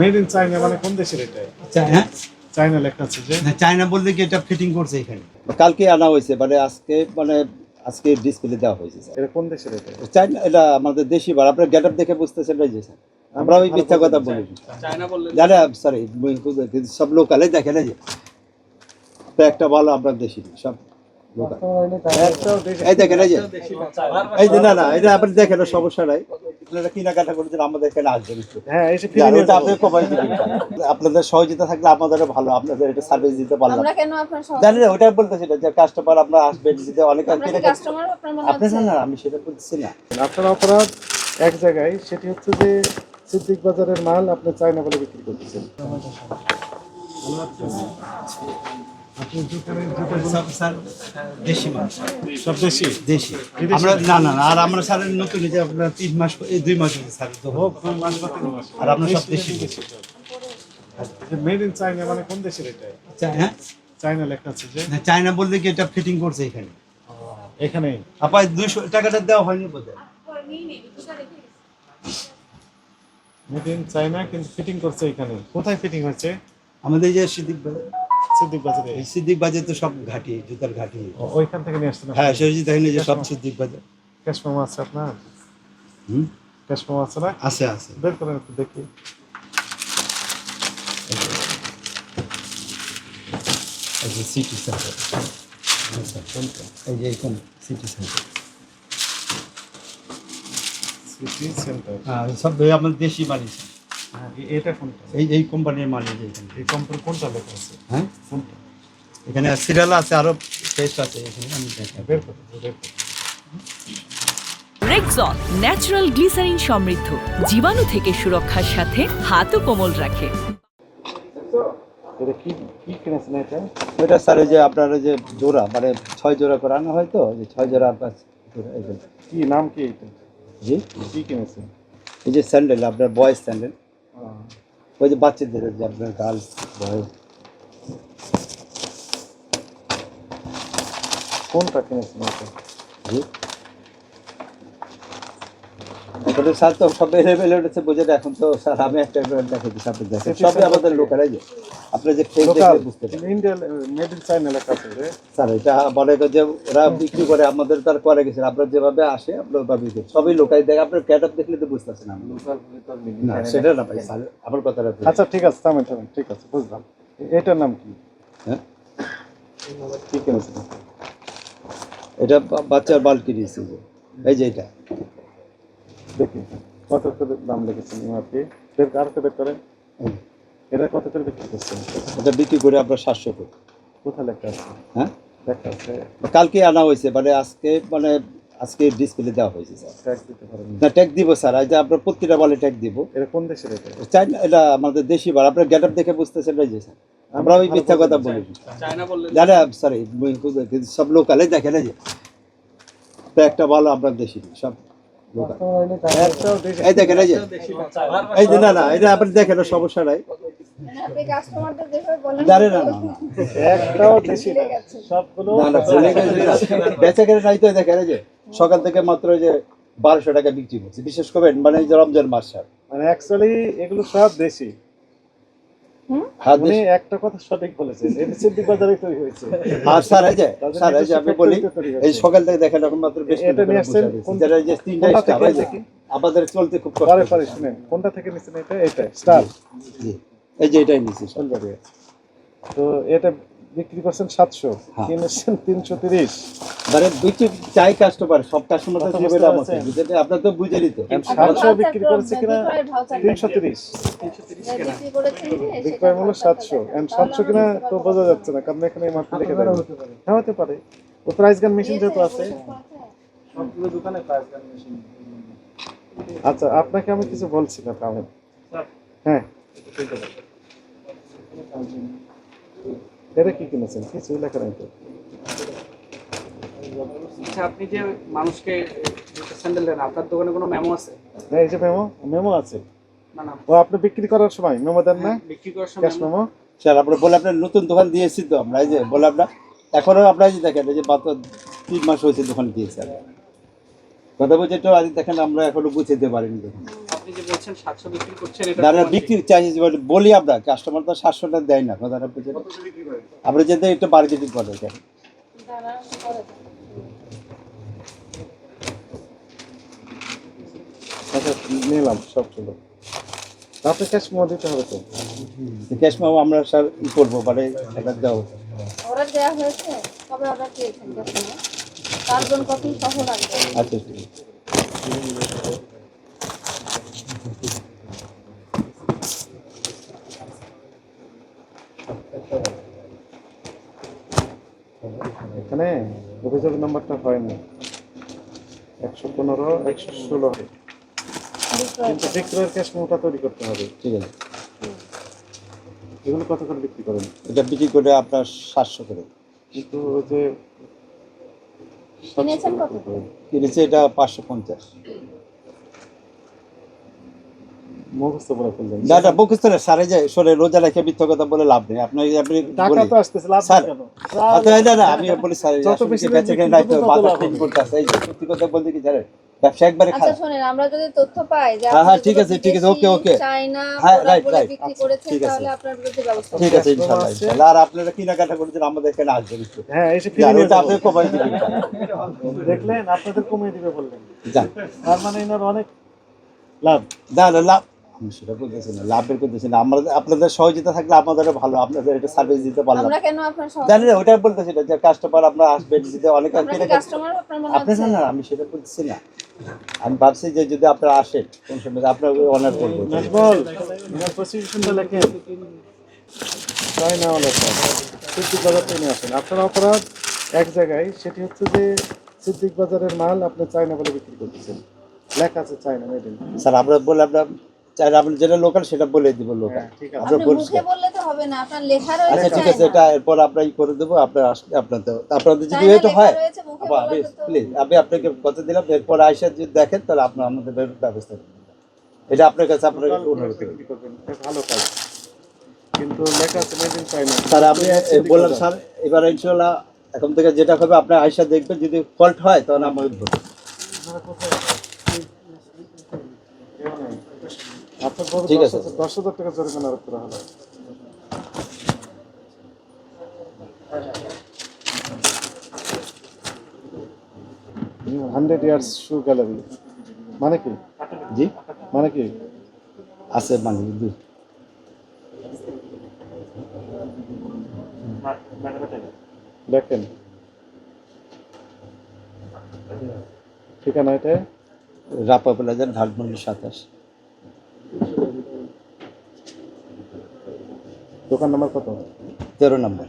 Made in China মানে কোন দেশের এটা? হ্যাঁ, চায়না লেখা আছে যে। চায়না বলতে কি এটা ফিটিং করছে এখানে। কালকে আনা হয়েছে আজকে ডিসপ্লে দেওয়া হয়েছে স্যার। এটা কোন দেশের এটা? চাইনা, এটা আমাদের দেশি বার। আপনার গেট আপ দেখে বুঝতেছেন এই যে স্যার, আমরা ওই মিথ্যা কথা বলি জানা সরি, সব লোকালে দেখেন এই যে তো একটা ভালো আপনার দেশি সব লোকাল। এই দেখেন এই যে না এটা আপনি দেখেন, সমস্যা নাই। আপনারা কেনাকাটা করেছেন আমাদের এখানে আসবেন একটু। হ্যাঁ, এসে আপনাদের সহযোগিতা থাকলে আমাদের ভালো, আপনাদের এটা সার্ভিস দিতে পারলাম। আমরা কেন আপনার জানি না, ওটা বলতেছি না যে কাস্টমার আপনারা আসবেন, যদি অনেক কাস্টমার আপনার মনে আপনি আছে? না আমি সেটা বলতেছি না। আপনার অপরাধ এক জায়গায়, সেটি হচ্ছে যে সিদ্দিক বাজারের মাল আপনি চায়না বলে বিক্রি করতেছেন। সব স্যার দেশি মাছ, সব দেশি দেশি। আমরা না আর আমরা স্যার নতুন যে আপনার 3 মাস এই 2 মাস হয়েছে স্যার তো হোক 2 মাস বা 3 মাস, আর আমরা সব দেশি। মেড ইন চায়না মানে কোন দেশের এটা? হ্যাঁ, চায়না লেখা আছে যে। চায়না বলতে কি এটা ফিটিং করছে এখানে। এখানে আপা 200 টাকাটা দেওয়া হয়নি বোধহয়। মেড ইন চায়না কিন্তু ফিটিং করছে এখানে। কোথায় ফিটিং হচ্ছে? আমাদের যে সিদ্দিক বাজার, সিদ্দিক বাজারে। এই সিদ্দিক বাজার তো সব ঘাটি, জুতার ঘাটি। ওইখান থেকে নিয়ে আসছেন? হ্যাঁ, সেই দেখেন যে সব সিদ্দিক বাজার। ক্যাশ মেমো আছে আপনার? ক্যাশ মেমো আছে না? আছে বের করেন একটু দেখি। এই যে সিটি সেন্টার, এই যে এখানে সিটি সেন্টার। City centre. হ্যাঁ, সব আমাদের দেশি মালিক। হ্যাঁ, এটা কোনটা? এই কোম্পানির মালিক এখানে। এই কোম্পানি কোনটা লেখা আছে? হ্যাঁ, কোনটা? এখানে সিরিয়াল আছে, আরো টেস্ট আছে এখানে, আমি দেখাবো। বের করুন। রেক্সল ন্যাচারাল গ্লিসারিন সমৃদ্ধ, জীবাণু থেকে সুরক্ষার সাথে হাতও কোমল রাখে। এটা কি কি কিনেছেন এটা? ওইটা স্যার ওই যে আপনার ওই যে জোড়া 6 জোড়া করে আনা হয় তো, যে 6 জোড়া আপনার এই যে। কি নাম কি এটা? জি, কি কিনেছেন? এই যে স্যান্ডেল, আপনার বয়েজ স্যান্ডেল, ওই যে বাচ্চাদের যে আপনার গার্লস বয়েজ। কোনটা কিনেছেন এটা? জি, এখন স্যার তো সব এভেলেবেল উঠেছে, বুঝে না এখন তো স্যার। আমি একটা দেখাচ্ছি সামনে, দেখেন সবই আমাদের লোকাল। এই যে আপনার যে ফেস দেখে বুঝতে পারেন ইন্ডিয়ান মেড ইন চায়না লেখা আছে রে। স্যার। এটা মনে করেন যে ওরা বিক্রি করে, আমাদের তার করে গেছে। আপনার যেভাবে আসে আপনার ওইভাবে সবই লোকাল দেখে, আপনার ক্যাটাপ দেখলে তো বুঝতে পারছেন। না সেটা না ভাই স্যার, আমার কথাটা। আচ্ছা ঠিক আছে, থামেন, ঠিক আছে, বুঝলাম। এটার নাম কি? হ্যাঁ, কি কিনেছেন? এটা বাচ্চার বাল কিনেছি। এই যে এটা দেখি কত করে দাম লিখেছেন আপনি? বের আর বের করেন। এটা কত করে বিক্রি করছেন? এটা বিক্রি করে আপনার 700 করে। কোথায় লেখা আছে? হ্যাঁ, লেখা আছে। কালকে আনা হয়েছে, আজকে ডিসপ্লে দেওয়া হয়েছে স্যার। ট্যাক্স দিতে পারেন না ট্যাগ দিব স্যার, এই যে আপনার প্রতিটা বলে ট্যাগ দিব। এটা কোন দেশের এটা? চাইনা, এটা আমাদের দেশি বার। আপনার গেট আপ দেখে বুঝতেছেন এই যে স্যার, আমরা ওই মিথ্যা কথা বলি জানা সরি, সব লোকালে দেখেন এই যে তো একটা ভালো আপনার দেশি সব লোকাল। এই দেখেন এই যে না এটা আপনি দেখেন, সমস্যা নাই। আপনি কাস্টমারদের দেখে বলেন জানেন না একটাও দেশি না, সবগুলো বেচা কেনা নাই তো। দেখেন এই যে সকাল থেকে মাত্র যে 1200 টাকা বিক্রি করছে। বিশেষ করে এই যে রমজান মাস স্যার, অ্যাকচুয়ালি এগুলো সব দেশি। হ্যাঁ উনি একটা কথা সঠিক বলেছেন, এটা সিদ্দিক বাজারে তৈরি হয়েছে। আর স্যার এই যে আমি বলি, এই সকাল থেকে দেখেন এখন মাত্র বেশ এটা নিয়ে আসছেন যেটা যে তিনটা স্টাফ আছে আমাদের চলতে খুব কষ্ট। পরে শুনেন কোনটা থেকে নিছেন এটা স্টার। জি, এই যে এটাই নিছি স্যার। তো এটা বিক্রি করছেন 700, হ্যাঁ। কিনেছেন 330। বিক্রি চাই কাস্টমার, সব কাস্টমার তো দিবে না আমাকে, বুঝতে আপনারা তো বুঝে নিতে। 700 বিক্রি করেছে কিনা 330, বিক্রি করেছেন যে বিক্রয় মূল্য 700 এন্ড 700 কিনা তো বোঝা যাচ্ছে না, কারণ এখানে মাত্র লিখে দেন। হ্যাঁ, হতে পারে। ও প্রাইস গান মেশিন যেহেতু আছে, সবগুলো দোকানে প্রাইস গান মেশিন। আচ্ছা, আপনাকে আমি কিছু বলছি না, কামেন। হ্যাঁ, এটা কি কিনেছেন? কিছু লেখা নাই তো। আচ্ছা, আপনি যে মানুষকে স্যান্ডেল দেন, আপনার দোকানে কোনো মেমো আছে? হ্যাঁ, এই যে মেমো আছে। না না, ও আপনি বিক্রি করার সময় মেমো দেন না? বিক্রি করার সময় ক্যাশ মেমো। স্যার আমরা বলে আপনার নতুন দোকান দিয়েছি তো, আমরা এই যে বলে আপনার এখনো আপনারা যে দেখেন এই যে মাত্র 3 মাস হয়েছে দোকান দিয়েছে। কথা বলছে তো আজ দেখেন আমরা এখনো বুঝতে পারিনি। দেখুন আপনি যে বলছেন 700 বিক্রি করছেন, এটা না না প্রমাণ কি? বিক্রি চাই বলি আমরা, কাস্টমার তো 700 দেয় না কথাটা বুঝে। আমরা যেতে একটু মার্কেটিং করে কেন দাঁড়া, পরে দাও। আচ্ছা নিলাম সবগুলো। আপনি ক্যাশ মেমো দিতে হবে তো। ক্যাশ মেমো আমরা স্যার ই করবো মানে এটা দেওয়া অর্ডার দেওয়া হয়েছে, কবে অর্ডার দিয়েছেন দেখুন, কার্বন কপি সহ লাগবে। আচ্ছা ঠিক আছে। এখানে অভিযোগ নাম্বারটা হয়নি, 115 116 কিন্তু বিক্রয়ের ক্যাশ মেমোটা তৈরি করতে হবে। ঠিক আছে, এগুলো কত করে বিক্রি করেন? এটা বিক্রি করে আপনার 700 করে কিন্তু ওই যে কিনেছেন কত করে? কিনেছে, এটা 550। মুখস্থ বলে ফেললেন। না না মুখস্থ না, সারে যায় সরে রোজা রেখে মিথ্যা কথা বলে লাভ নেই। আপনি আপনি টাকা বলি- তো আসতেছে, লাভ স্যার, কেন? না না আমি বলি স্যার যত আসলে বেশি কি কাছে বিক্রি নাই তো করবো তত মাথা লাভ ঠিক হবে। করতে আছে। এই যে সত্যি কথা বলতে কি জানেন, ব্যবসা একবারে আচ্ছা খারাপ। শোনেন, আমরা যদি তথ্য পাই যে হ্যাঁ, হ্যাঁ, আপনি ঠিক যেগুলো আছে, ঠিক আছে, বিদেশি, ওকে, ওকে। চায়না হ্যাঁ, প্রোডাক্ট right, বলে right, বিক্রি আচ্ছা, করেছেন, ঠিক আছে। তাহলে আপনার বিরুদ্ধে ব্যবস্থা ঠিক আছে ক্যাশ মেমো ইনশাআল্লাহ আছে। ইনশাআল্লাহ। আর আপনারা কেনাকাটা করেছেন আমাদের এখানে আসবেন একটু। হ্যাঁ এসে ফিরে যার নিয়ে ওটা যাবো। আপনি কমাই দিবেন। দেখলেন, আপনাদের কমিয়ে দিবে বললেন, যান তার মানে এনার অনেক লাভ। না না লাভ আমি সেটা বলতেছি না, লাভের করতেছি না। আমরা আপনাদের সহযোগিতা থাকলে আমাদেরও ভালো, আপনাদের এটা সার্ভিস দিতে পারলাম। আমরা কেন আপনার সহ জানি না ওটা বলতেছি না যে কাস্টমার আপনার আসবেন দিতে অনেক আমরা কি কাস্টমার আপনার মনে আপনার হচ্ছে? না আমি সেটা বলতেছি না। আমি ভাবছি যে যদি আপনারা আসেন কোন সময় আপনার অনার করবো। নাজবল, এনার প্রসিকিউশনটা লেখেন। চায়না ওয়ালা স্যার, সিদ্দিক বাজার থেকে নিয়ে আসেন। আপনার অপরাধ এক জায়গায়, সেটি হচ্ছে যে সিদ্দিক বাজারের মাল আপনি চায়না বলে বিক্রি করতেছেন, লেখা আছে চায়না মেড ইন। স্যার আমরা বলে আমরা চাই আপনি যেটা লোকাল সেটা বলে দিব লোকাল। হ্যাঁ, ঠিক আছে। আমরা আপনি বলছি মুখে বললে তো হবে না, আপনার লেখা আচ্ছা রয়েছে ঠিক আছে, চায়না। এটা এরপর আমরা ই করে দেবো। আপনার আসলে আপনাদের যদি চায়না এটা লেখা হয় রয়েছে, মুখে আবার বলাতে তো প্লিজ আমি আপনাকে কথা দিলাম, এরপর আইসা যদি দেখেন তাহলে আপনার আমাদের ব্যবস্থা করবেন। এটা আপনার কাছে আপনার লোকাল অনুরোধ করি। বিক্রি করবেন, এটা ভালো কাজ, কিন্তু লেখা আছে মেড ইন চায়না। স্যার আপনি বললাম স্যার এবার ইনশাল্লাহ এখন থেকে যেটা হবে আপনার আইসা দেখবেন, যদি ফল্ট হয় তাহলে আমাকে বলবেন। আপনার বড় ঠিক আছে। 10,000 টাকা জরিমানা আরোপ করা হলো। হান্ড্রেড ইয়ার্স শু গ্যালারি মানে কি? জি মানে কি? আছে মানে দেখেন ঠিকানা এটা রাপা প্লাজার ধানমন্ডি 27 দোকান নাম্বার কত? 13 নম্বর।